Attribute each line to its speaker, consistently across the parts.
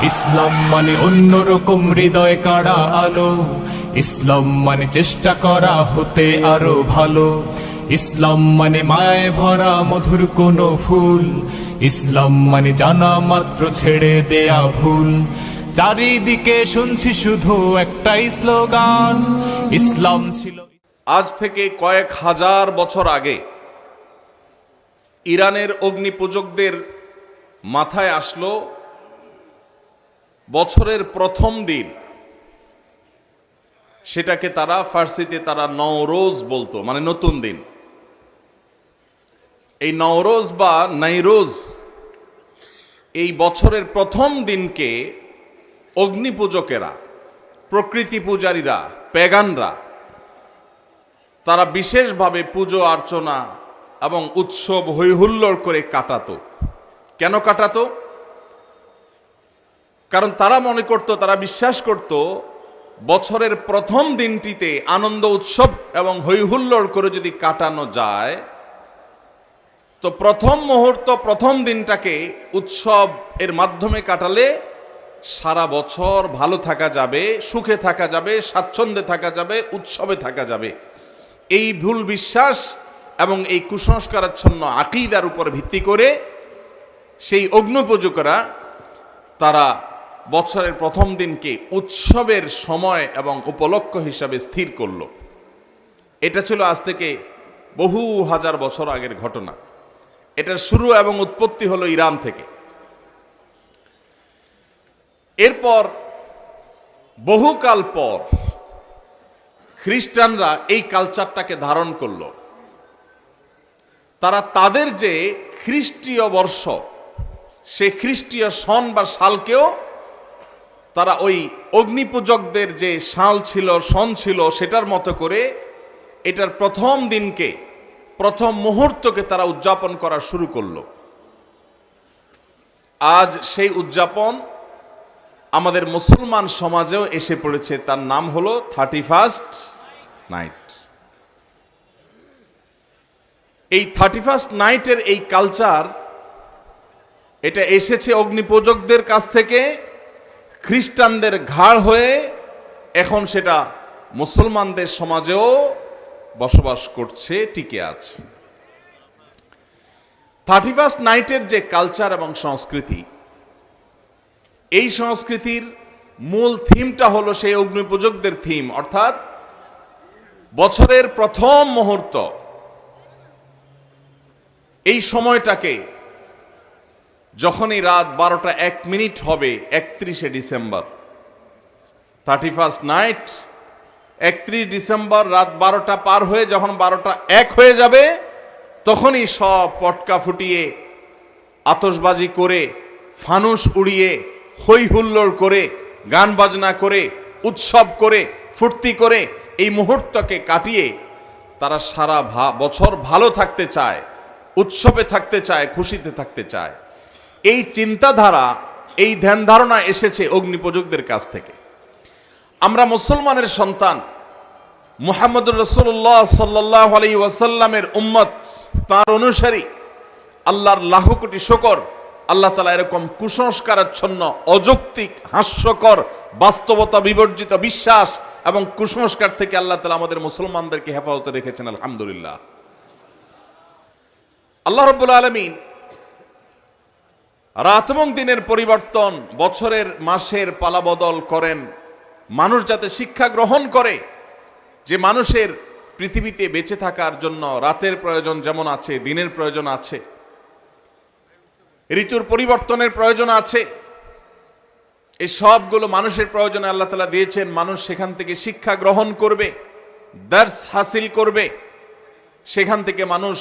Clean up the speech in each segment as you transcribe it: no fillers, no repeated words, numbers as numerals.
Speaker 1: ইসলাম মানে অন্যরকম হৃদয় কাড়া আলো, ইসলাম মানে চেষ্টা করা হতে আরো ভালো, ইসলাম মানে মায়ায় ভরা মধুর কোনো ফুল, ইসলাম মানে জানা মাত্র ছেড়ে দেয়া ভুল। চারিদিকে শুনছি শুধু একটাই স্লোগান, ইসলাম ছিল।
Speaker 2: আজ থেকে কয়েক হাজার বছর আগে ইরানের অগ্নিপূজকদের মাথায় আসলো বছরের প্রথম দিন, সেটাকে তারা ফার্সিতে নওরোজ বলতো, মানে নতুন দিন। এই নওরোজ বা নাইরোজ, এই বছরের প্রথম দিনকে অগ্নিপূজকেরা, প্রকৃতি পূজারীরা, পেগানরা তারা বিশেষভাবে পুজো অর্চনা এবং উৎসব হৈহুল্লোড় করে কাটাতো। কেন কাটাতো? কারণ তারা মনে করত, তারা বিশ্বাস করত, বছরের প্রথম দিনটিতে আনন্দ উৎসব এবং হৈহুল্লোড় করে যদি কাটানো যায়, তো প্রথম মুহূর্ত, প্রথম দিনটাকে উৎসব এর মাধ্যমে কাটালে সারা বছর ভালো থাকা যাবে, সুখে থাকা যাবে, স্বাচ্ছন্দ্যে থাকা যাবে, উৎসবে থাকা যাবে। এই ভুল বিশ্বাস এবং এই কুসংস্কারাচ্ছন্ন আকীদার উপর ভিত্তি করে সেই অগ্নিপূজকেরা তারা বছরের প্রথম দিনকে উৎসবের সময় এবং উপলক্ষ হিসাবে স্থির করল। এটা ছিল আজ থেকে বহু হাজার বছর আগের ঘটনা। এটার শুরু এবং উৎপত্তি হলো ইরান থেকে। এরপর বহুকাল পর খ্রিস্টানরা এই কালচারটাকে ধারণ করল। তারা তাদের যে খ্রিস্টীয় বর্ষ, সেই খ্রিস্টীয় সন বা সালকেও তারা ওই অগ্নিপূজকদের যে সাল ছিল, সন ছিল, সেটার মতো করে এটার প্রথম দিনকে, প্রথম মুহূর্তকে তারা উদযাপন করা শুরু করলো। আজ সেই উদযাপন আমাদের মুসলমান সমাজেও এসে পড়েছে। তার নাম হলো 31st নাইট। এই 31st নাইটের এই কালচার, এটা এসেছে অগ্নিপূজকদের কাছ থেকে, খ্রিস্টানদের ঘাড় হয়ে এখন সেটা মুসলমানদের সমাজেও বসবাস করছে, টিকে আছে। 31st নাইটের যে কালচার এবং সংস্কৃতি, এই সংস্কৃতির মূল থিমটা হলো সেই অগ্নিপূজকদের থিম, অর্থাৎ বছরের প্রথম মুহূর্ত, এই সময়টাকে যখনই রাত 12টা 1 মিনিট হবে, 31শে ডিসেম্বর, 31st নাইট, 31 ডিসেম্বর রাত 12টা পার হয়ে যখন 12টা 1 হয়ে যাবে, তখনই সব পটকা ফুটিয়ে, আতশবাজি করে, ফানুস উড়িয়ে, হৈ হুল্লোড় করে, গান বাজনা করে, উৎসব করে, ফুর্তি করে এই মুহূর্তকে কাটিয়ে তারা সারা বছর ভালো থাকতে চায়, উৎসবে থাকতে চায়, খুশিতে থাকতে চায়। এই চিন্তাধারা, এই ধ্যান ধারণা এসেছে অগ্নিপূজকদের কাছ থেকে। আমরা মুসলমানের সন্তান, মুহাম্মদুর রাসূলুল্লাহ সাল্লাল্লাহু আলাইহি ওয়াসাল্লামের উম্মত, তার অনুসারী। আল্লাহর লাখ কোটি শুকর, আল্লাহ তাআলা এরকম কুসংস্কারাচ্ছন্ন, অযৌক্তিক, হাস্যকর, বাস্তবতা বিবর্জিত বিশ্বাস এবং কুসংস্কার থেকে আল্লাহ তাআলা আমাদের মুসলমানদেরকে হেফাজতে রেখেছেন, আলহামদুলিল্লাহ। আল্লাহ রাব্বুল আলামিন রাত এবং দিনের পরিবর্তন, বছরের মাসের পালাবদল করেন, মানুষ যাতে শিক্ষা গ্রহণ করে যে মানুষের পৃথিবীতে বেঁচে থাকার জন্য রাতের প্রয়োজন যেমন আছে, দিনের প্রয়োজন আছে, ঋতুর পরিবর্তনের প্রয়োজন আছে। এই সবগুলো মানুষের প্রয়োজনে আল্লাহ তাআলা দিয়েছেন। মানুষ সেখান থেকে শিক্ষা গ্রহণ করবে, দার্স হাসিল করবে, সেখান থেকে মানুষ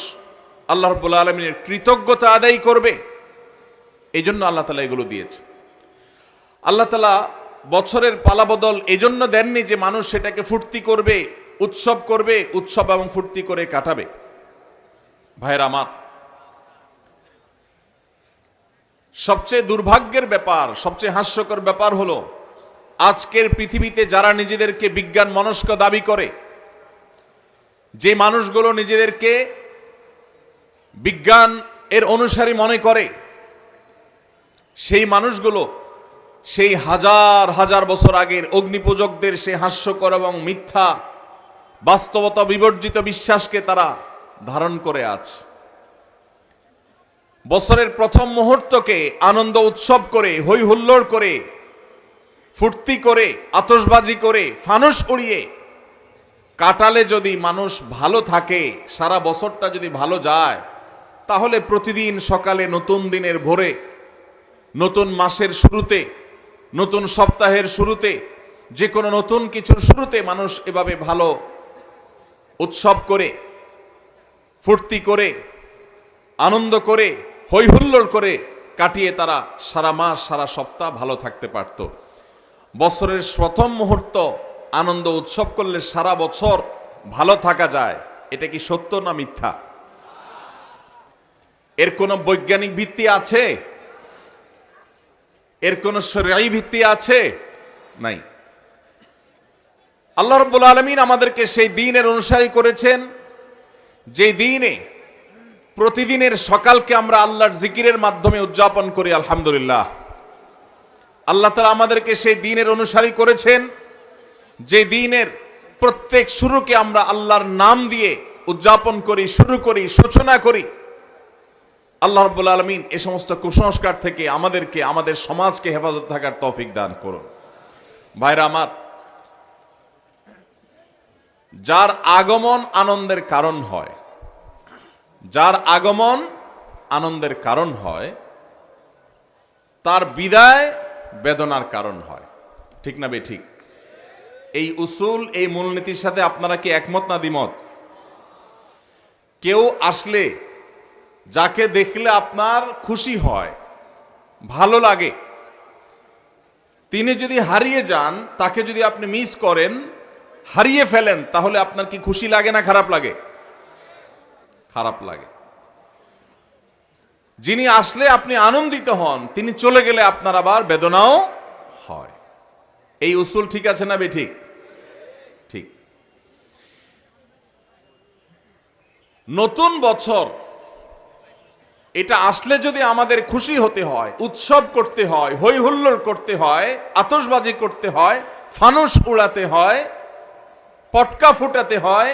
Speaker 2: আল্লাহ রাব্বুল আলামিনের কৃতজ্ঞতা আদায় করবে। এই জন্য আল্লাহ তাআলা এগুলো দিয়েছে। আল্লাহ তাআলা বছরের পালাবদল এজন্য দেননি যে মানুষ সেটাকে ফুর্তি করবে, উৎসব করবে, উৎসব এবং ফুর্তি করে কাটাবে। ভাইয়েরা আমার, সবচেয়ে দুর্ভাগ্যের ব্যাপার, সবচেয়ে হাস্যকর ব্যাপার হলো আজকের পৃথিবীতে যারা নিজেদেরকে বিজ্ঞান মনস্ক দাবি করে, যে মানুষগুলো নিজেদেরকে বিজ্ঞান এর অনুসারী মনে করে, সেই মানুষগুলো সেই হাজার হাজার বছর আগের অগ্নিপূজকদের সেই হাস্যকর এবং মিথ্যা বাস্তবতা বিবর্জিত বিশ্বাসকে তারা ধারণ করে আছে। বছরের প্রথম মুহূর্তকে আনন্দ উৎসব করে, হই হুল্লোড় করে, ফুর্তি করে, আতশবাজি করে, ফানুস উড়িয়ে কাটালে যদি মানুষ ভালো থাকে, সারা বছরটা যদি ভালো যায়, তাহলে প্রতিদিন সকালে নতুন দিনের ভোরে, নতুন মাসের শুরুতে, নতুন সপ্তাহের শুরুতে, যে কোনো নতুন কিছুর শুরুতে মানুষ এভাবে ভালো উৎসব করে, ফুর্তি করে, আনন্দ করে, হই হুল্লোড় করে কাটিয়ে তারা সারা মাস সারা সপ্তাহ ভালো থাকতে পারত। বছরের প্রথম মুহূর্ত আনন্দ উৎসব করলে সারা বছর ভালো থাকা যায়, এটা কি সত্য না মিথ্যা? এর কোনো বৈজ্ঞানিক ভিত্তি আছে? এর কোনো শরঈ ভিত্তি আছে? নাই। আল্লাহ রাব্বুল আলামিন আমাদেরকে সেই দ্বীনের অনুসারী করেছেন, যে দ্বীনে প্রতিদিনের সকালকে আমরা আল্লাহর জিকিরের মাধ্যমে উদযাপন করি। আলহামদুলিল্লাহ। আল্লাহ তাআলা আমাদেরকে সেই দ্বীনের অনুসারী করেছেন, যে দ্বীনের প্রত্যেক শুরুকে আমরা আল্লাহর নাম দিয়ে উদযাপন করি, শুরু করি, সূচনা করি। আল্লাহ রাব্বুল আলামিন এই সমস্ত কুসংস্কার থেকে আমাদেরকে, আমাদের সমাজকে হেফাজত থাকার তৌফিক দান করুন। ভাইরা আমার, যার আগমন আনন্দের কারণ হয়, যার আগমন আনন্দের কারণ হয়, তার বিদায় বেদনার কারণ হয়। ঠিক না বে ঠিক? এই উসুল, এই মূলনীতির সাথে আপনারা কি একমত না দ্বিমত? কেউ আসলে, যাকে দেখলে আপনার খুশি হয়, ভালো লাগে, তিনি যদি হারিয়ে যান, তাকে যদি আপনি মিস করেন, হারিয়ে ফেলেন, তাহলে আপনার কি খুশি লাগে না খারাপ লাগে? খারাপ লাগে। যিনি আসলে আপনি আনন্দিত হন, তিনি চলে গেলে আপনার আবার বেদনাও হয়। এই উসুল ঠিক আছে না বে ঠিক? ঠিক। নতুন বছর এটা আসলে যদি আমাদের খুশি হতে হয়, উৎসব করতে হয়, হই হুল্লোড় করতে হয়, আতশবাজি করতে হয়, ফানুস উড়াতে হয়, পটকা ফুটাতে হয়,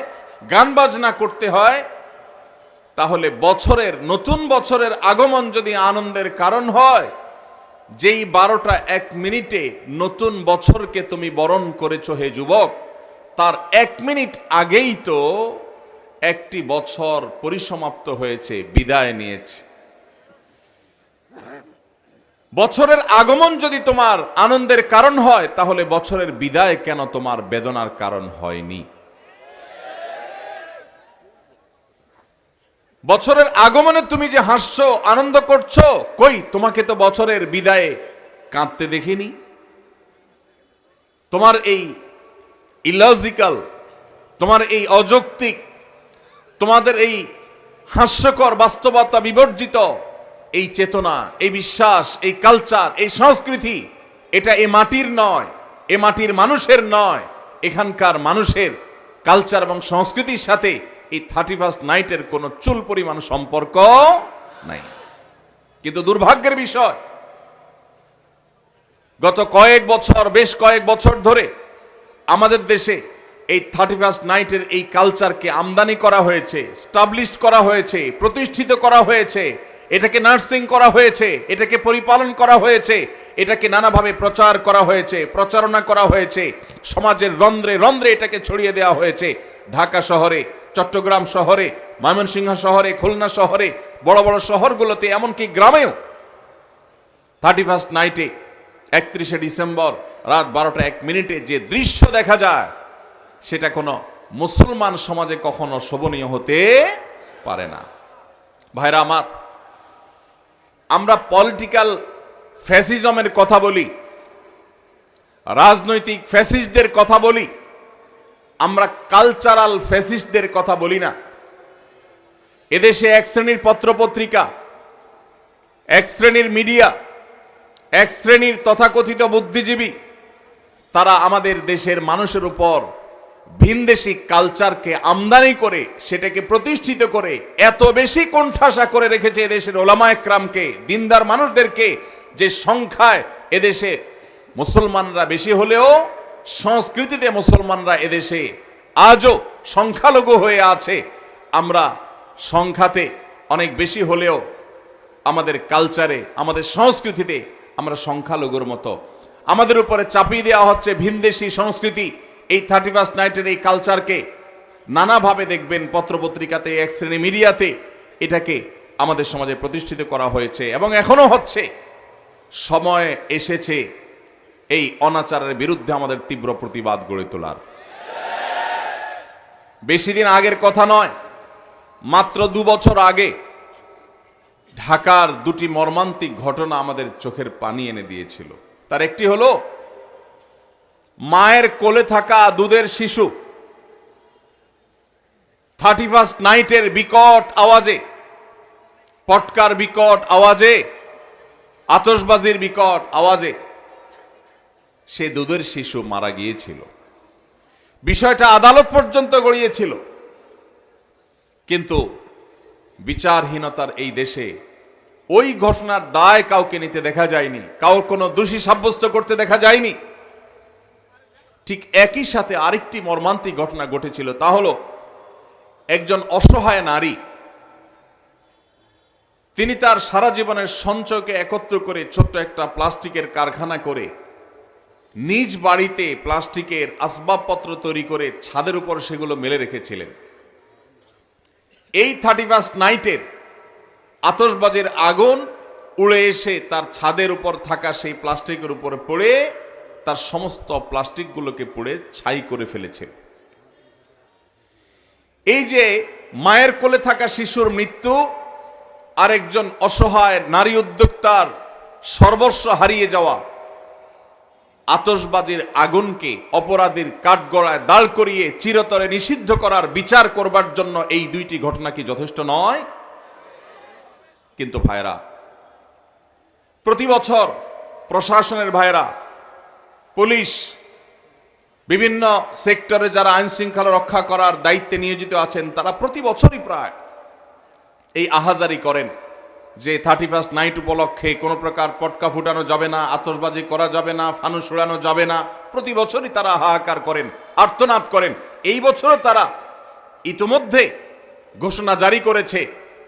Speaker 2: গান বাজনা করতে হয়, তাহলে বছরের, নতুন বছরের আগমন যদি আনন্দের কারণ হয়, যেই 12টা 1 মিনিটে নতুন বছরকে তুমি বরণ করেছো হে যুবক, তার 1 মিনিট আগেই তো একটি বছর পরিসমাপ্ত হয়েছে, বিদায় নিয়েছে। বছরের আগমন যদি তোমার আনন্দের কারণ হয়, তাহলে বছরের বিদায় কেন তোমার বেদনার কারণ হয়নি? বছরের আগমনে তুমি যে হাসছো, আনন্দ করছো, কই তোমাকে তো বছরের বিদায়ে কাঁদতে দেখিনি। তোমার এই ইলজিক্যাল, তোমার এই অযৌক্তিক, তোমাদের এই হাস্যকর বাস্তবতা বিবর্জিত এই চেতনা, এই বিশ্বাস, এই কালচার, এই সংস্কৃতি, এটা এ মাটির নয়, এ মাটির মানুষের নয়। এখানকার মানুষের কালচার এবং সংস্কৃতির সাথে এই 31st নাইটের কোনো চুল পরিমাণ সম্পর্ক নাই। কিন্তু দুর্ভাগ্যের বিষয়, গত কয়েক বছর, বেশ কয়েক বছর ধরে আমাদের দেশে এই 31st নাইটের এই কালচারকে আমদানি করা হয়েছে, স্টাবলিশ করা হয়েছে, প্রতিষ্ঠিত করা হয়েছে, এটাকে নার্সিং করা হয়েছে, এটাকে পরিপালন করা হয়েছে, এটাকে নানাভাবে প্রচার করা হয়েছে, প্রচারণা করা হয়েছে, সমাজের রন্ধ্রে রন্ধ্রে এটাকে ছড়িয়ে দেওয়া হয়েছে। ঢাকা শহরে, চট্টগ্রাম শহরে, ময়মনসিংহ শহরে, খুলনা শহরে, বড় বড় শহরগুলোতে, এমনকি গ্রামেও 31st নাইটে 31শে ডিসেম্বর রাত 12টা 1 মিনিটে যে দৃশ্য দেখা যায়, সেটা কোনো মুসলমান সমাজে কখনো শোভনীয় হতে পারে না। ভাইরা আমার, আমরা পলিটিক্যাল ফ্যাসিজমের কথা বলি, রাজনৈতিক ফ্যাসিস্টদের কথা বলি, আমরা কালচারাল ফ্যাসিস্টদের কথা বলি না। এদেশে এক শ্রেণীর পত্রপত্রিকা, এক শ্রেণীর মিডিয়া, এক শ্রেণীর তথাকথিত বুদ্ধিজীবী, তারা আমাদের দেশের মানুষের উপর ভিনদেশী কালচারকে আমদানি করে, সেটাকে প্রতিষ্ঠিত করে এত বেশি কোণঠাসা করে রেখেছে এদেশের ওলামা একরামকে, দিনদার মানুষদেরকে, যে সংখ্যায় এদেশে মুসলমানরা বেশি হলেও সংস্কৃতিতে মুসলমানরা এদেশে আজও সংখ্যালঘু হয়ে আছে। আমরা সংখ্যাতে অনেক বেশি হলেও আমাদের কালচারে, আমাদের সংস্কৃতিতে আমরা সংখ্যালঘুর মতো। আমাদের উপরে চাপিয়ে দেওয়া হচ্ছে ভিনদেশি সংস্কৃতি। এই 31st নাইটের এই কালচারকে নানাভাবে দেখবেন পত্রপত্রিকাতে, এক শ্রেণী মিডিয়াতে এটাকে আমাদের সমাজে প্রতিষ্ঠিত করা হয়েছে এবং এখনো হচ্ছে। সময় এসেছে এই অনাচারের বিরুদ্ধে আমাদের তীব্র প্রতিবাদ গড়ে তোলার। বেশি দিন আগের কথা নয়, মাত্র 2 বছর আগে ঢাকার 2টি মর্মান্তিক ঘটনা আমাদের চোখের পানি এনে দিয়েছিল। তার একটি হলো মায়ের কোলে থাকা দুধের শিশু 31st নাইটের বিকট আওয়াজে, পটকার বিকট আওয়াজে, আতশবাজির বিকট আওয়াজে সে দুধের শিশু মারা গিয়েছিল। বিষয়টা আদালত পর্যন্ত গড়িয়েছিল, কিন্তু বিচারহীনতার এই দেশে ওই ঘটনার দায় কাউকে নিতে দেখা যায়নি, কাউর কোনো দোষী সাব্যস্ত করতে দেখা যায়নি। ঠিক একই সাথে আরেকটি মর্মান্তিক ঘটনা ঘটেছিল, তা হলো একজন অসহায় নারী, তিনি তার সারা জীবনের সঞ্চয়কে একত্র করে ছোট্ট একটা প্লাস্টিকের কারখানা করে নিজ বাড়িতে প্লাস্টিকের আসবাবপত্র তৈরি করে ছাদের উপর সেগুলো মেলে রেখেছিলেন। এই 31st নাইটের আতশবাজির আগুন উড়ে এসে তার ছাদের উপর থাকা সেই প্লাস্টিকের উপরে পড়ে তার সমস্ত প্লাস্টিকগুলোকে পুড়ে ছাই করে ফেলেছে। এই যে মায়ের কোলে থাকা শিশুর মৃত্যু, আরেকজন অসহায় নারী উদ্যোক্তার সর্বস্ব হারিয়ে যাওয়া, আতশবাজির আগুনকে অপরাধীর কাঠগড়ায় দাঁড় করিয়ে চিরতরে নিষিদ্ধ করার বিচার করবার জন্য এই 2টি ঘটনা কি যথেষ্ট নয়? কিন্তু ভাইরা, প্রতি বছর প্রশাসনের ভাইরা, পুলিশ, বিভিন্ন সেক্টরে যারা আইন শৃঙ্খলা রক্ষা করার দায়িত্বে নিয়োজিত আছেন, তারা প্রতি বছরই প্রায় এই আহাজারি করেন যে 31st নাইট উপলক্ষে কোনো প্রকার পটকা ফুটানো যাবে না, আতশবাজি করা যাবে না, ফানুস উড়ানো যাবে না। প্রতি বছরই তারা হাহাকার করেন, আর্তনাদ করেন। এই বছরও তারা ইতোমধ্যে ঘোষণা জারি করেছে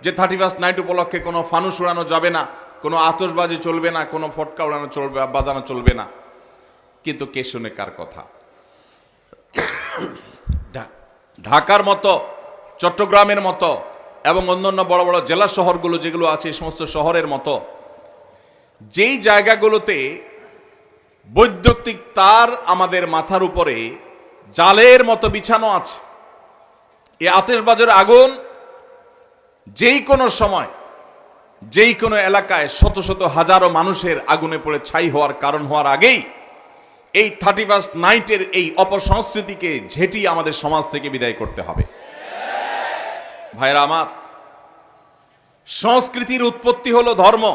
Speaker 2: যে 31st নাইট উপলক্ষে কোনো ফানুস উড়ানো যাবে না, কোনো আতশবাজি চলবে না, কোনো ফটকা উড়ানো চলবে, বাজানো চলবে না। কিন্তু কে শুনে কার কথা? ঢাকার মতো, চট্টগ্রামের মতো এবং অন্যান্য বড় বড় জেলা শহরগুলো যেগুলো আছে, সমস্ত শহরের মতো যেই জায়গাগুলোতে বৈদ্যুতিক তার আমাদের মাথার উপরে জালের মতো বিছানো আছে, এই আতশবাজির আগুন যেই কোনো সময়, যেই কোনো এলাকায় শত শত হাজারো মানুষের আগুনে পড়ে ছাই হওয়ার কারণ হওয়ার আগেই এই 31st নাইটের এই অপসংস্কৃতিকে ঝেঁটিয়ে আমাদের সমাজ থেকে বিদায় করতে হবে। ভাইরা আমার, সংস্কৃতির উৎপত্তি হলো ধর্ম।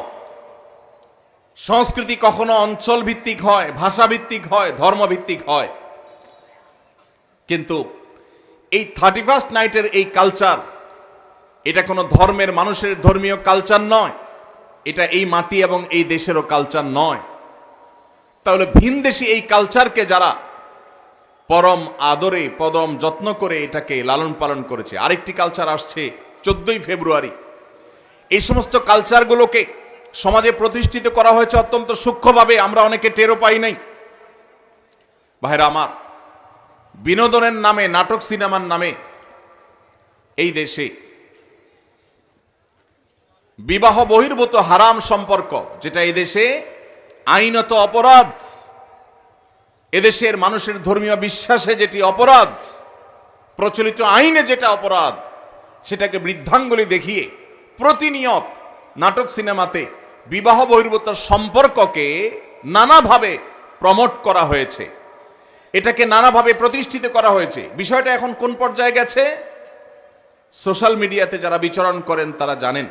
Speaker 2: সংস্কৃতি কখনো অঞ্চল ভিত্তিক হয়, ভাষা ভিত্তিক হয়, ধর্ম ভিত্তিক হয়। কিন্তু এই 31st নাইটের এই কালচার, এটা কোনো ধর্মের মানুষের ধর্মীয় কালচার নয়, এটা এই মাটি এবং এই দেশেরও কালচার নয়। তাহলে ভিনদেশী এই কালচারকে যারা পরম আদরে, পরম যত্ন করে এটাকে লালন পালন করেছে, আরেকটি কালচার আসছে 14ই ফেব্রুয়ারি, এই সমস্ত কালচারগুলোকে সমাজে প্রতিষ্ঠিত করা হয়েছে অত্যন্ত সূক্ষ্মভাবে, আমরা অনেকে টেরও পাই নাই। ভাইরা আমার, বিনোদনের নামে, নাটক সিনেমার নামে এই দেশে বিবাহ বহির্ভূত হারাম সম্পর্ক, যেটা এই দেশে আইনত অপরাধ, এদেশের মানুষের ধর্মীয় বিশ্বাসে যেটি অপরাধ, প্রচলিত আইনে যেটা অপরাধ, সেটাকে বৃদ্ধাঙ্গুলি দেখিয়ে প্রতিনিয়ত নাটক সিনেমাতে বিবাহ বহির্ভূত সম্পর্ককে নানাভাবে প্রমোট করা হয়েছে, এটাকে নানাভাবে প্রতিষ্ঠিত করা হয়েছে। বিষয়টা এখন কোন পর্যায়ে গেছে? সোশ্যাল মিডিয়াতে যারা বিচরণ করেন তারা জানেন।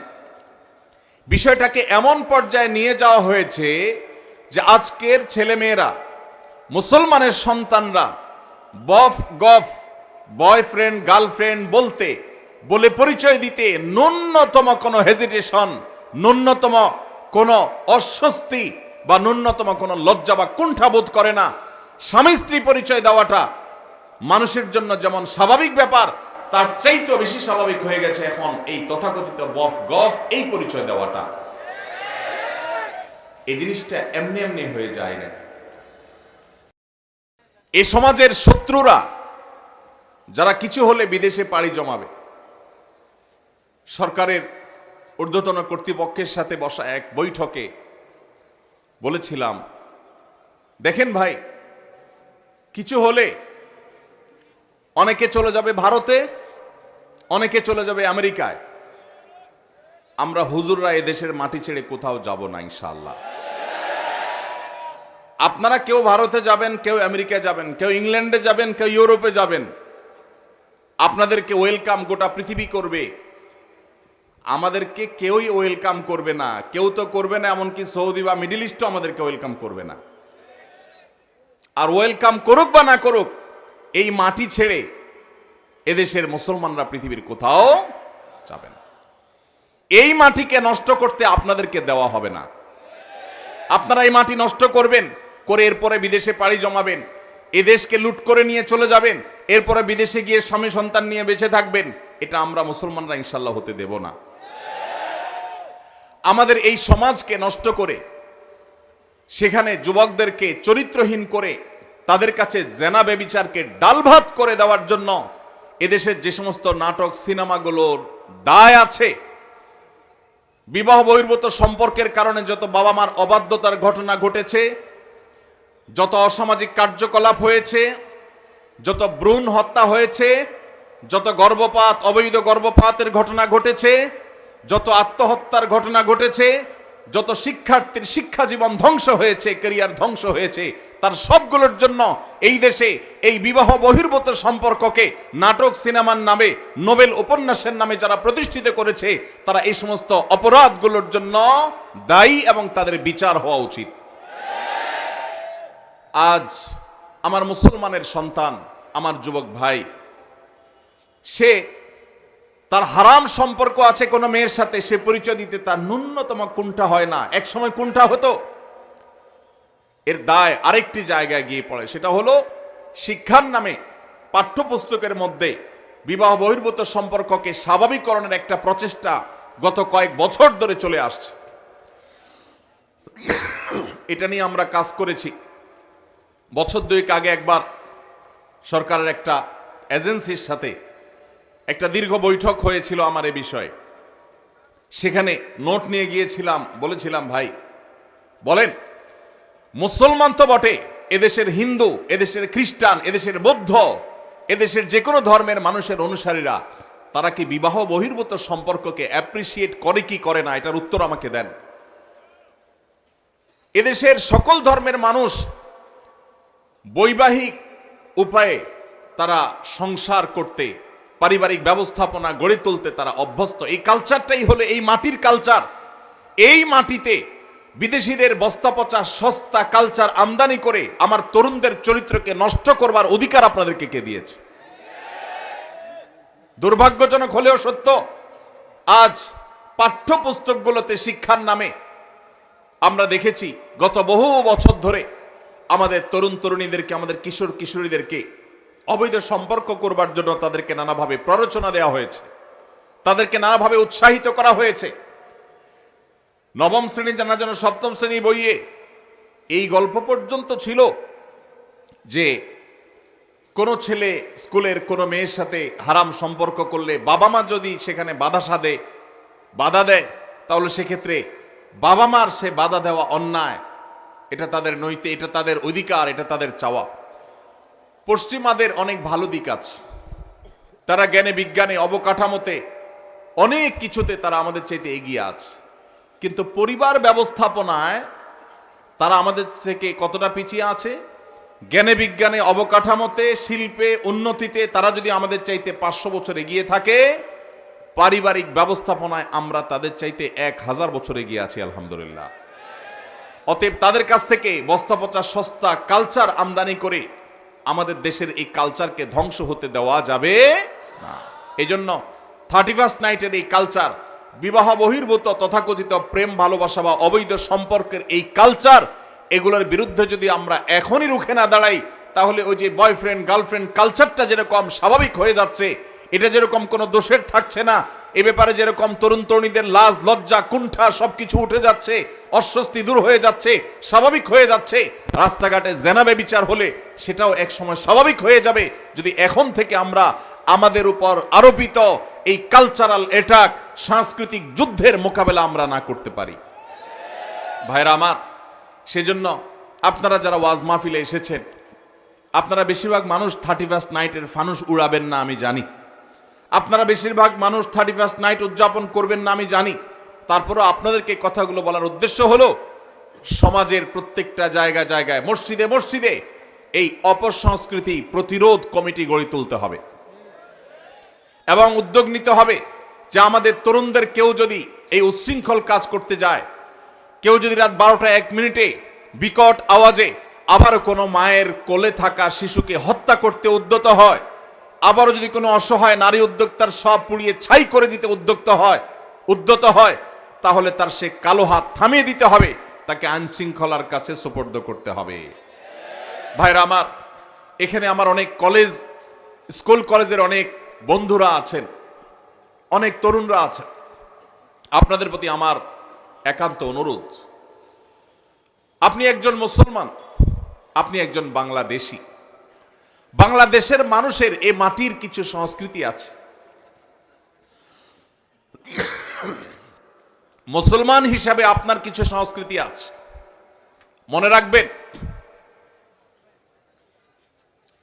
Speaker 2: বিষয়টাকে এমন পর্যায়ে নিয়ে যাওয়া হয়েছে যে আজকের ছেলেমেয়েরা, মুসলমানের সন্তানরা বফ গফ, বয়ফ্রেন্ড গার্লফ্রেন্ড বলে পরিচয় দিতে ন্যূনতম কোনো হেজিটেশন, ন্যূনতম কোনো অস্বস্তি বা ন্যূনতম কোনো লজ্জা বা কুণ্ঠাবোধ করে না। স্বামী স্ত্রী পরিচয় দেওয়াটা মানুষের জন্য যেমন স্বাভাবিক ব্যাপার, তার চাইতেও বেশি স্বাভাবিক হয়ে গেছে এখন এই তথাকথিত বফ গফ এই পরিচয় দেওয়াটা। এই জিনিসটা এমনি এমনি হয়ে যায় না। এ সমাজের শত্রুরা যারা কিছু হলে বিদেশে পাড়ি জমাবে, সরকারের ঊর্ধ্বতন কর্তৃপক্ষের সাথে বসা এক বৈঠকে বলেছিলাম, দেখেন ভাই, কিছু হলে অনেকে চলে যাবে ভারতে, অনেকে চলে যাবে আমেরিকায়, আমরা হুজুররা এদেশের মাটি ছেড়ে কোথাও যাব না ইনশাআল্লাহ। আপনারা কেউ ভারতে যাবেন, কেউ আমেরিকায় যাবেন, কেউ ইংল্যান্ডে যাবেন, কেউ ইউরোপে যাবেন, আপনাদেরকে ওয়েলকাম গোটা পৃথিবী করবে, আমাদেরকে কেউই ওয়েলকাম করবে না। কেউ তো করবে না, এমনকি সৌদি বা মিডল ইস্টও আমাদেরকে ওয়েলকাম করবে না। আর ওয়েলকাম করুক বা না করুক, এই মাটি ছেড়ে এদেশের মুসলমানরা পৃথিবীর কোথাও যাবে না। এই মাটিকে নষ্ট করতে আপনাদেরকে দেওয়া হবে না। আপনারা এই মাটি নষ্ট করবেন, করে এরপরে বিদেশে পাড়ি জমাবেন, এদেশকে লুট করে নিয়ে চলে যাবেন, এরপরে বিদেশে গিয়ে স্বামী সন্তান নিয়ে বেঁচে থাকবেন। এটা আমরা মুসলমানরা ইনশাল্লাহ হতে দেব না। আমাদের এই সমাজকে নষ্ট করে সেখানে যুবকদেরকে চরিত্রহীন করে তাদের কাছে জেনা বেবিচারকে ডালভাত করে দেওয়ার জন্য এদেশের যে সমস্ত নাটক সিনেমাগুলোর দায় আছে, বিবাহ বহির্ভূত সম্পর্কের কারণে যত বাবা মার অবাধ্যতার ঘটনা ঘটেছে, যত অসামাজিক কার্যকলাপ হয়েছে, যত ভ্রূণ হত্যা হয়েছে, যত গর্ভপাত, অবৈধ গর্ভপাতের ঘটনা ঘটেছে, যত আত্মহত্যার ঘটনা ঘটেছে, যত শিক্ষার্থীর শিক্ষা জীবন ধ্বংস হয়েছে, ক্যারিয়ার ধ্বংস হয়েছে, তার সবগুলোর জন্য এই দেশে এই বিবাহ বহির্ভূত সম্পর্ককে নাটক সিনেমার নামে, নোবেল উপন্যাসের নামে যারা প্রতিষ্ঠিত করেছে, তারা এই সমস্ত অপরাধগুলোর জন্য দায়ী এবং তাদের বিচার হওয়া উচিত। আজ আমার মুসলমানের সন্তান, আমার যুবক ভাই, সে তার হারাম সম্পর্ক আছে কোনো মেয়ের সাথে, সে পরিচয় দিতে তার ন্যূনতম কুণ্ঠা হয় না। এক সময় কুণ্ঠা হতো, এর দায় আরেকটি জায়গায় গিয়ে পড়ে, সেটা হলো শিক্ষার নামে পাঠ্যপুস্তকের মধ্যে বিবাহ বহির্ভূত সম্পর্ককে স্বাভাবিকরণের একটা প্রচেষ্টা গত কয়েক বছর ধরে চলে আসছে। এটা নিয়ে আমরা কাজ করেছি। বছর দুয়েক আগে একবার সরকারের একটা এজেন্সির সাথে একটা দীর্ঘ বৈঠক হয়েছিল আমার এ বিষয়ে। সেখানে নোট নিয়ে গিয়েছিলাম, বলেছিলাম, ভাই বলেন, মুসলমান তো বটে, এদেশের হিন্দু, এদেশের খ্রিস্টান, এদেশের বৌদ্ধ, এদেশের যে কোনো ধর্মের মানুষের অনুসারীরা তারা কি বিবাহ বহির্ভূত সম্পর্ককে অ্যাপ্রিসিয়েট করে কি করে না, এটার উত্তর আমাকে দেন। এদেশের সকল ধর্মের মানুষ বৈবাহিক উপায়ে তারা সংসার করতে, পারিবারিক ব্যবস্থাপনা গড়ে তুলতে তারা অভ্যস্ত। এই কালচারটাই হলো এই মাটির কালচার। এই মাটিতে বিদেশিদের বস্তাপচা সস্তা কালচার আমদানি করে আমার তরুণদের চরিত্রকে নষ্ট করবার অধিকার আপনাদেরকে কে দিয়েছে? দুর্ভাগ্যজনক হলেও সত্য, আজ পাঠ্যপুস্তকগুলোতে শিক্ষার নামে আমরা দেখেছি গত বহু বছর ধরে আমাদের তরুণ তরুণীদেরকে, আমাদের কিশোর কিশোরীদেরকে অবৈধ সম্পর্ক করবার জন্য তাদেরকে নানাভাবে প্ররোচনা দেওয়া হয়েছে, তাদেরকে নানাভাবে উৎসাহিত করা হয়েছে। নবম শ্রেণী জানার জন্য সপ্তম শ্রেণী বইয়ে এই গল্প পর্যন্ত ছিল যে কোনো ছেলে স্কুলের কোনো মেয়ের সাথে হারাম সম্পর্ক করলে বাবা মা যদি সেখানে বাধা দেয়, তাহলে সেক্ষেত্রে বাবা মার সে বাধা দেওয়া অন্যায়, এটা তাদের নৈতিক, এটা তাদের অধিকার, এটা তাদের চাওয়া। পশ্চিমাদের অনেক ভালো দিক আছে, তারা জ্ঞানে বিজ্ঞানে অবকাঠামোতে অনেক কিছুতে তারা আমাদের চাইতে এগিয়ে আছে, কিন্তু পরিবার ব্যবস্থাপনায় তারা আমাদের থেকে কতটা পিছিয়ে আছে? জ্ঞানে বিজ্ঞানে অবকাঠামোতে, শিল্পে, উন্নতিতে তারা যদি আমাদের চাইতে 500 বছর এগিয়ে থাকে, পারিবারিক ব্যবস্থাপনায় আমরা তাদের চাইতে 1000 বছর এগিয়ে আছি আলহামদুলিল্লাহ। অতএব তাদের কাছ থেকে বস্তাপচা সস্তা কালচার আমদানি করে আমাদের দেশের এই কালচারকে ধ্বংস হতে দেওয়া যাবে না। এই জন্য 31st নাইটের এই কালচার বিবাহ বহির্ভূত তথাকথিত প্রেম ভালোবাসা বা অবৈধ সম্পর্কের এই কালচার, এগুলোর বিরুদ্ধে যদি আমরা এখনই রুখে না দাঁড়াই, তাহলে ওই যে বয়ফ্রেন্ড গার্লফ্রেন্ড কালচারটা যেরকম স্বাভাবিক হয়ে যাচ্ছে, এটা যেরকম কোনো দোষের থাকছে না, এ ব্যাপারে যেরকম তরুণ তরুণীদের লাজ লজ্জা কুণ্ঠা সবকিছু উঠে যাচ্ছে, অস্বস্তি দূর হয়ে যাচ্ছে, স্বাভাবিক হয়ে যাচ্ছে, রাস্তাঘাটে জেনাবে বিচার হলে সেটাও এক সময় স্বাভাবিক হয়ে যাবে, যদি এখন থেকে আমরা আমাদের উপর আরোপিত এই কালচারাল অ্যাটাক, সাংস্কৃতিক যুদ্ধের মোকাবেলা আমরা না করতে পারি। ভাইরা আমার, সেজন্য আপনারা যারা ওয়াজ মাহফিলে এসেছেন, আপনারা বেশিরভাগ মানুষ 31st নাইটের ফানুস উড়াবেন না আমি জানি, আপনারা বেশিরভাগ মানুষ 31st নাইট উদযাপন করবেন না আমি জানি, তারপরও আপনাদেরকে কথাগুলো বলার উদ্দেশ্য হলো সমাজের প্রত্যেকটা জায়গা জায়গায় মসজিদে মসজিদে এই অপসংস্কৃতি প্রতিরোধ কমিটি গড়ে তুলতে হবে এবং উদ্যোগ নিতে হবে যে আমাদের তরুণদের কেউ যদি এই উচ্ছৃঙ্খল কাজ করতে যায়, কেউ যদি রাত 12টা 1 মিনিটে বিকট আওয়াজে আবারও কোনো মায়ের কোলে থাকা শিশুকে হত্যা করতে উদ্যত হয়, আবারও যদি কোনো অসহায় নারী উদ্যোক্তার সব পুড়িয়ে ছাই করে দিতে উদ্যত হয়, তাহলে তার সে কালো হাত থামিয়ে দিতে হবে, তাকে আইন শৃঙ্খলার কাছে সোপর্দ করতে হবে। ভাইরা আমার, এখানে আমার অনেক স্কুল কলেজের অনেক বন্ধুরা আছেন, অনেক তরুণরা আছেন, আপনাদের প্রতি আমার একান্ত অনুরোধ, আপনি একজন মুসলমান, আপনি একজন বাংলাদেশী, বাংলাদেশের মানুষের এ মাটির কিছু সংস্কৃতি আছে, মুসলমান হিসাবে আপনার কিছু সংস্কৃতি আছে। মনে রাখবেন,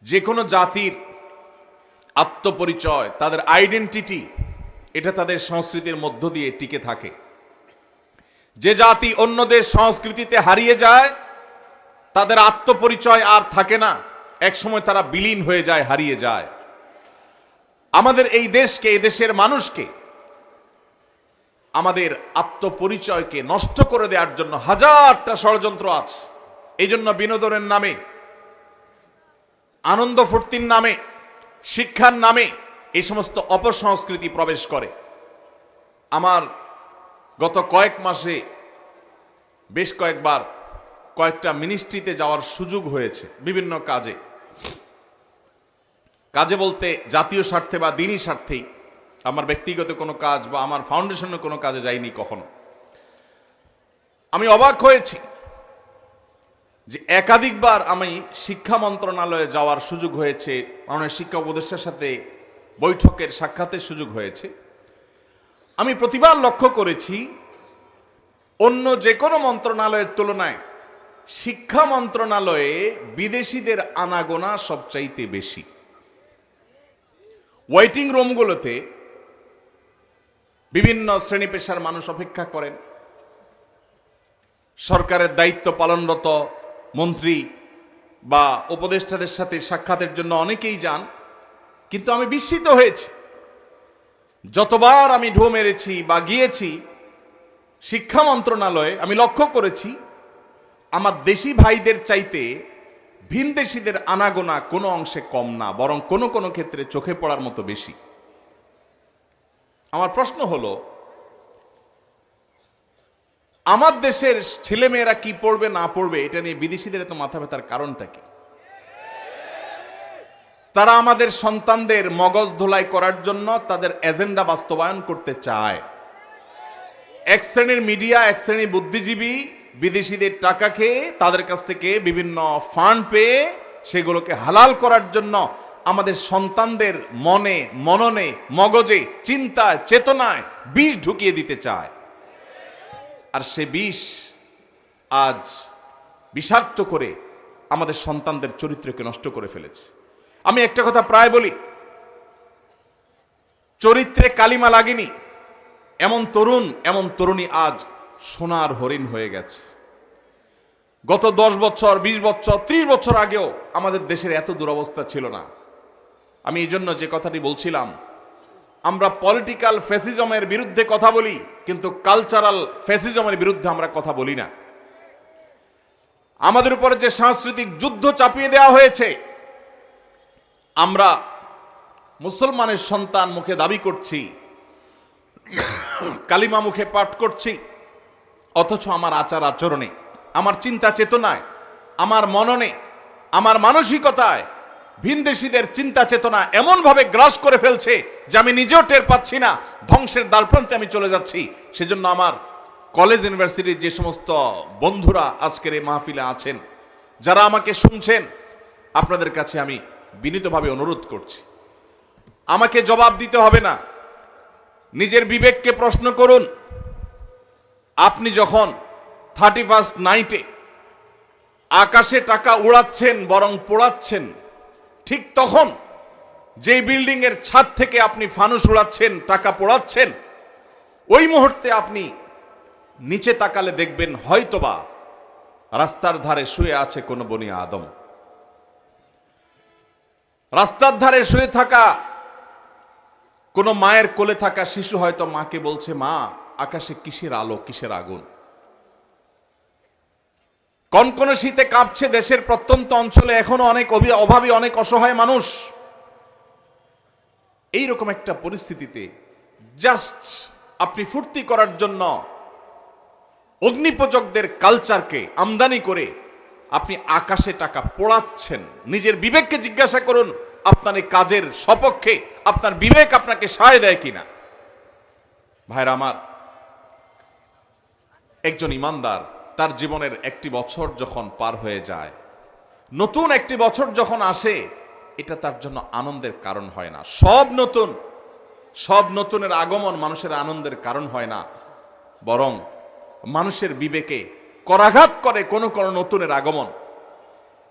Speaker 2: যে কোনো জাতির আত্মপরিচয়, তাদের আইডেন্টিটি, এটা তাদের সংস্কৃতির মধ্য দিয়ে টিকে থাকে। যে জাতি অন্যদের সংস্কৃতিতে হারিয়ে যায়, তাদের আত্মপরিচয় আর থাকে না, একসময় তারা বিলীন হয়ে যায়, হারিয়ে যায়। আমাদের এই দেশকে, এই দেশের মানুষকে, আমাদের আত্মপরিচয়কে নষ্ট করে দেওয়ার জন্য হাজারটা ষড়যন্ত্র আছে। এই জন্য বিনোদনের নামে, আনন্দ ফুর্তির নামে, শিক্ষার নামে এই সমস্ত অপসংস্কৃতি প্রবেশ করে। আমার গত কয়েক মাসে বেশ কয়েকবার কয়েকটা মিনিস্ট্রিতে যাওয়ার সুযোগ হয়েছে, বিভিন্ন কাজে বলতে জাতীয় স্বার্থে বা দিনী স্বার্থেই, আমার ব্যক্তিগত কোনো কাজ বা আমার ফাউন্ডেশনের কোনো কাজে যাইনি কখনো। আমি অবাক হয়েছি যে একাধিকবার আমি শিক্ষা মন্ত্রণালয়ে যাওয়ার সুযোগ হয়েছে, মাননীয় শিক্ষা উপদেষ্টার সাথে বৈঠকের সাক্ষাতের সুযোগ হয়েছে। আমি প্রতিবার লক্ষ্য করেছি অন্য যে কোনো মন্ত্রণালয়ের তুলনায় শিক্ষা মন্ত্রণালয়ে বিদেশিদের আনাগোনা সবচাইতে বেশি। ওয়েটিং রুমগুলোতে বিভিন্ন শ্রেণী পেশার মানুষ অপেক্ষা করেন, সরকারের দায়িত্ব পালনরত মন্ত্রী বা উপদেষ্টাদের সাথে সাক্ষাতের জন্য অনেকেই যান। কিন্তু আমি বিস্মিত হয়েছি, যতবার আমি ঢু মেরেছি বা গিয়েছি শিক্ষা মন্ত্রণালয়ে, আমি লক্ষ্য করেছি আমার দেশি ভাইদের চাইতে ভিনদেশীদের আনাগোনা কোনো অংশে কম না, বরং কোনো কোনো ক্ষেত্রে চোখে পড়ার মতো বেশি। আমার প্রশ্ন হলো, আমার দেশের ছেলেমেয়েরা কি পড়বে না পড়বে এটা নিয়ে বিদেশিদের এত মাথা ব্যথার কারণটা কি? তারা আমাদের সন্তানদের মগজ ধোলাই করার জন্য তাদের এজেন্ডা বাস্তবায়ন করতে চায়। এক শ্রেণীর মিডিয়া, এক শ্রেণীর বুদ্ধিজীবী বিদেশিদের টাকা খেয়ে, তাদের কাছ থেকে বিভিন্ন ফান্ড পেয়ে সেগুলোকে হালাল করার জন্য আমাদের সন্তানদের মনে, মননে, মগজে, চিন্তায়, চেতনায় বিষ ঢুকিয়ে দিতে চায়। আর সে বিষ আজ বিষাক্ত করে আমাদের সন্তানদের চরিত্রকে নষ্ট করে ফেলেছে। আমি একটা কথা প্রায় বলি, চরিত্রে কালিমা লাগেনি এমন তরুণ, এমন তরুণী আজ সোনার হরিণ হয়ে গেছে। গত 10 বছর, 20 বছর, 30 বছর আগেও আমাদের দেশের এত দুরবস্থা ছিল না। আমি এই জন্য যে কথাটি বলছিলাম, আমরা পলিটিক্যাল ফ্যাসিজমের বিরুদ্ধে কথা বলি, কিন্তু কালচারাল ফ্যাসিজমের বিরুদ্ধে আমরা কথা বলি না। আমাদের উপরে যে সাংস্কৃতিক যুদ্ধ চাপিয়ে দেওয়া হয়েছে, আমরা মুসলমানের সন্তান মুখে দাবি করছি, কালিমা মুখে পাঠ করছি, অথচ আমার আচার আচরণে, আমার চিন্তা চেতনায়, আমার মননে, আমার মানসিকতায় ভিনদেশীদের চিন্তা চেতনা এমনভাবে গ্রাস করে ফেলছে যে আমি নিজেও টের পাচ্ছি না, ধ্বংসের দ্বারপ্রান্তে আমি চলে যাচ্ছি। সেজন্য আমার কলেজ ইউনিভার্সিটির যে সমস্ত বন্ধুরা আজকের এই মাহফিলে আছেন, যারা আমাকে শুনছেন, আপনাদের কাছে আমি বিনীতভাবে অনুরোধ করছি, আমাকে জবাব দিতে হবে না, নিজের বিবেককে প্রশ্ন করুন। আপনি যখন 31st নাইটে আকাশে টাকা উড়াচ্ছেন বরং পোড়াচ্ছেন, ঠিক তখন যেই বিল্ডিং এর ছাদ থেকে আপনি ফানুস উড়াচ্ছেন, টাকা পোড়াচ্ছেন, ওই মুহূর্তে আপনি নিচে তাকালে দেখবেন হয়তোবা রাস্তার ধারে শুয়ে আছে কোনো বনি আদম। রাস্তার ধারে শুয়ে থাকা কোনো মায়ের কোলে থাকা শিশু হয়তো মাকে বলছে, মা আকাশে কিসের আলো, কিসের আগুন। কনকনে শীতে কাঁপছে দেশের প্রত্যন্ত অঞ্চলে এখনো অনেক অভাবী, অনেক অসহায় মানুষ। এইরকম একটা পরিস্থিতিতে জাস্ট আপনি ফুর্তি করার জন্য অগ্নিপূজকদের কালচারকে আমদানি করে আপনি আকাশে টাকা পোড়াচ্ছেন। নিজের বিবেককে জিজ্ঞাসা করুন, আপনার এই কাজের সপক্ষে আপনার বিবেক আপনাকে সায় দেয় কিনা। ভাইরা আমার, একজন ইমানদার তার জীবনের একটি বছর যখন পার হয়ে যায়, নতুন একটি বছর যখন আসে, এটা তার জন্য আনন্দের কারণ হয় না। সব নতুনের আগমন মানুষের আনন্দের কারণ হয় না, বরং মানুষের বিবেকে করাঘাত করে কোন নতুনের আগমন।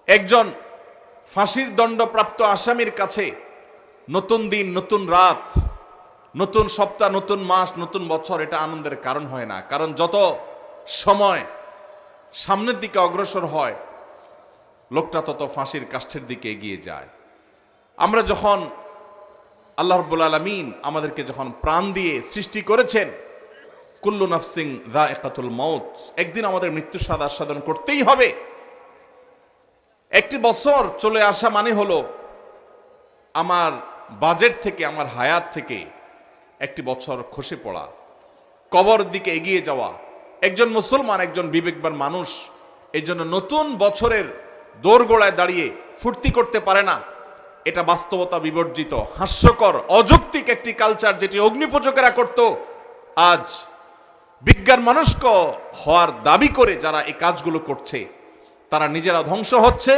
Speaker 2: একজন ফাঁসির দণ্ডপ্রাপ্ত আসামির কাছে নতুন দিন, নতুন রাত, নতুন সপ্তাহ, নতুন মাস, নতুন বছর এটা আনন্দের কারণ হয় না। কারণ যত সময় সামনের দিকে অগ্রসর হয়, লোকটা তত ফাঁসির কাষ্ঠের দিকে এগিয়ে যায়। আমরা যখন আল্লাহ রাব্বুল আলামিন আমাদেরকে যখন প্রাণ দিয়ে সৃষ্টি করেছেন, কুল্লু নাফসিন যায়কাতুল মাউত, একদিন আমাদের মৃত্যু স্বাদ আস্বাদন করতেই হবে। একটি বছর চলে আসা মানে হলো আমার বাজেট থেকে, আমার হায়াত থেকে একটি বছর খসে পড়া, কবর দিকে এগিয়ে যাওয়া। একজন মুসলমান, একজন বিবেকবান মানুষ এই জন্য নতুন বছরের দোরগোড়ায় দাঁড়িয়ে ফুর্তি করতে পারে না। এটা বাস্তবতা বিবর্জিত, হাস্যকর, অযৌক্তিক একটি কালচার যেটি অগ্নিপূজকেরা করত। আজ বিজ্ঞান মনস্ক হওয়ার দাবি করে যারা এই কাজগুলো করছে, তারা নিজেরা ধ্বংস হচ্ছে,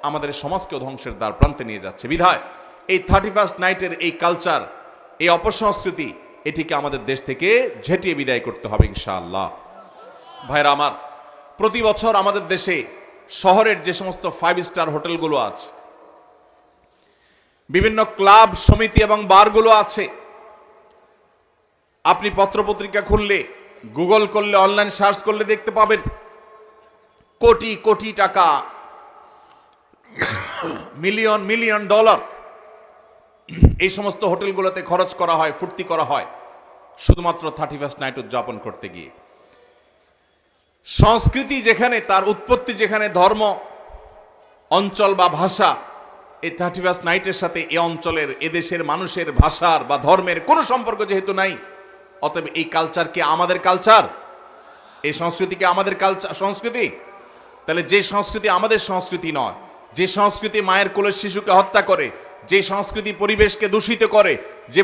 Speaker 2: আমাদের সমাজকেও ধ্বংসের দ্বার প্রান্তে নিয়ে যাচ্ছে। বিধায় এই 31st নাইটের এই কালচার, এই অপসংস্কৃতি, এটিকে আমাদের দেশ থেকে ঝেঁটিয়ে বিদায় করতে হবে ইনশাআল্লাহ। ভাইরা আমার, প্রতি বছর আমাদের দেশে শহরের যে সমস্ত 5 স্টার হোটেলগুলো আছে, বিভিন্ন ক্লাব, সমিতি এবং বারগুলো আছে, আপনি পত্রপত্রিকা খুললে, গুগল করলে, অনলাইন সার্চ করলে দেখতে পাবেন কোটি কোটি টাকা, মিলিয়ন মিলিয়ন ডলার এই সমস্ত হোটেলগুলোতে খরচ করা হয়, ফুর্তি করা হয় শুধুমাত্র 31st নাইট উদযাপন করতে গিয়ে। সংস্কৃতি যেখানে, তার উৎপত্তি যেখানে, ধর্ম, অঞ্চল বা ভাষা, এই 31st নাইটের সাথে এ অঞ্চলের, এদেশের মানুষের ভাষার বা ধর্মের কোনো সম্পর্ক যেহেতু নাই, অতএব এই কালচার কি আমাদের কালচার? এই সংস্কৃতি কি আমাদের কালচার, সংস্কৃতি? তাহলে যে সংস্কৃতি আমাদের সংস্কৃতি নয়, যে সংস্কৃতি মায়ের কোলের শিশুকে হত্যা করে, যে সংস্কৃতি পরিবেশকে দূষিত করে, যে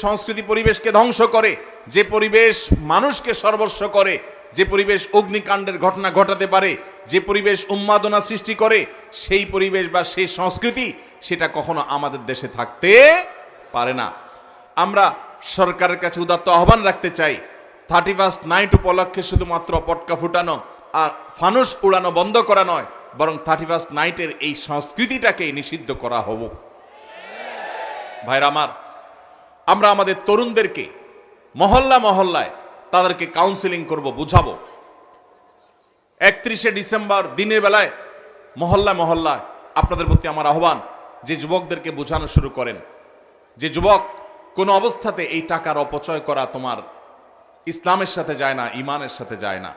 Speaker 2: সংস্কৃতি পরিবেশকে ধ্বংস করে, যে পরিবেশ মানুষকে সর্বস্ব করে, যে পরিবেশ অগ্নিকাণ্ডের ঘটনা ঘটাতে পারে, যে পরিবেশ উন্মাদনা সৃষ্টি করে, সেই পরিবেশ বা সেই সংস্কৃতি সেটা কখনো আমাদের দেশে থাকতে পারে না। আমরা সরকারের কাছে উদাত্ত আহ্বান রাখতে চাই, 31st নাইট উপলক্ষে শুধুমাত্র পটকা ফুটানো আর ফানুস উড়ানো বন্ধ করা নয়, বরং 31st নাইটের এই সংস্কৃতিটাকে নিষিদ্ধ করা হব। ভাইরা আমার, আমরা আমাদের তরুণদেরকে মহল্লা মহল্লায় তাদেরকে কাউন্সিলিং করব, বুঝাবো। 31শে ডিসেম্বর দিনের বেলায় মহল্লা মহল্লায় আপনাদের প্রতি আমার আহ্বান, যে যুবকদেরকে বোঝানো শুরু করেন যে যুবক, কোনো অবস্থাতে এই টাকার অপচয় করা তোমার ইসলামের সাথে যায় না, ইমানের সাথে যায় না।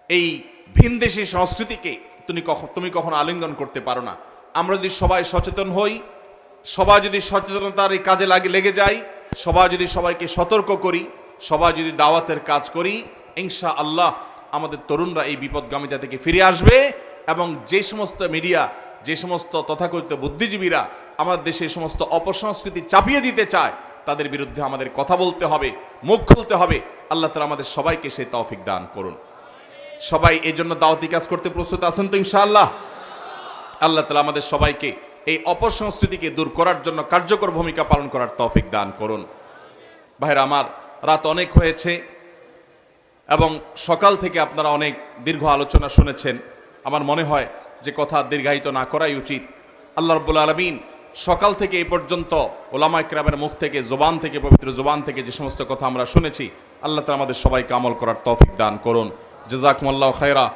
Speaker 2: এই ভিনদেশী সংস্কৃতিকে তুমি কখনো আলিঙ্গন করতে পারো না। আমরা যদি সবাই সচেতন হই, সবাই যদি সচেতনতার এই কাজে লেগে যাই, সবাই যদি সবাইকে সতর্ক করি, সবাই যদি দাওয়াতের কাজ করি, ইনশাআল্লাহ আমাদের তরুণরা এই বিপদগামিতা থেকে ফিরে আসবে। এবং যে সমস্ত মিডিয়া, যে সমস্ত তথাকথিত বুদ্ধিজীবীরা আমাদের দেশে এই সমস্ত অপসংস্কৃতি চাপিয়ে দিতে চায়, তাদের বিরুদ্ধে আমাদের কথা বলতে হবে, মুখ খুলতে হবে। আল্লাহ তাআলা আমাদের সবাইকে সেই তৌফিক দান করুন। সবাই এই জন্য দাওয়াতি কাজ করতে প্রস্তুত আছেন তো ইনশাআল্লাহ? আল্লাহ তাআলা আমাদের সবাইকে এই অপসংস্কৃতিকে দূর করার জন্য কার্যকর ভূমিকা পালন করার তৌফিক দান করুন। ভাইরা আমার, রাত অনেক হয়েছে এবং সকাল থেকে আপনারা অনেক দীর্ঘ আলোচনা শুনেছেন। আমার মনে হয় যে কথা দীর্ঘায়িত না করাই উচিত। আল্লাহ রাব্বুল আলামিন সকাল থেকে এই পর্যন্ত ওলামায়ে কেরামের মুখ থেকে, জবান থেকে, পবিত্র জবান থেকে যে সমস্ত কথা আমরা শুনেছি, আল্লাহ তাআলা আমাদের সবাইকে আমল করার তৌফিক দান করুন। জাযাকুমুল্লাহু খায়রা।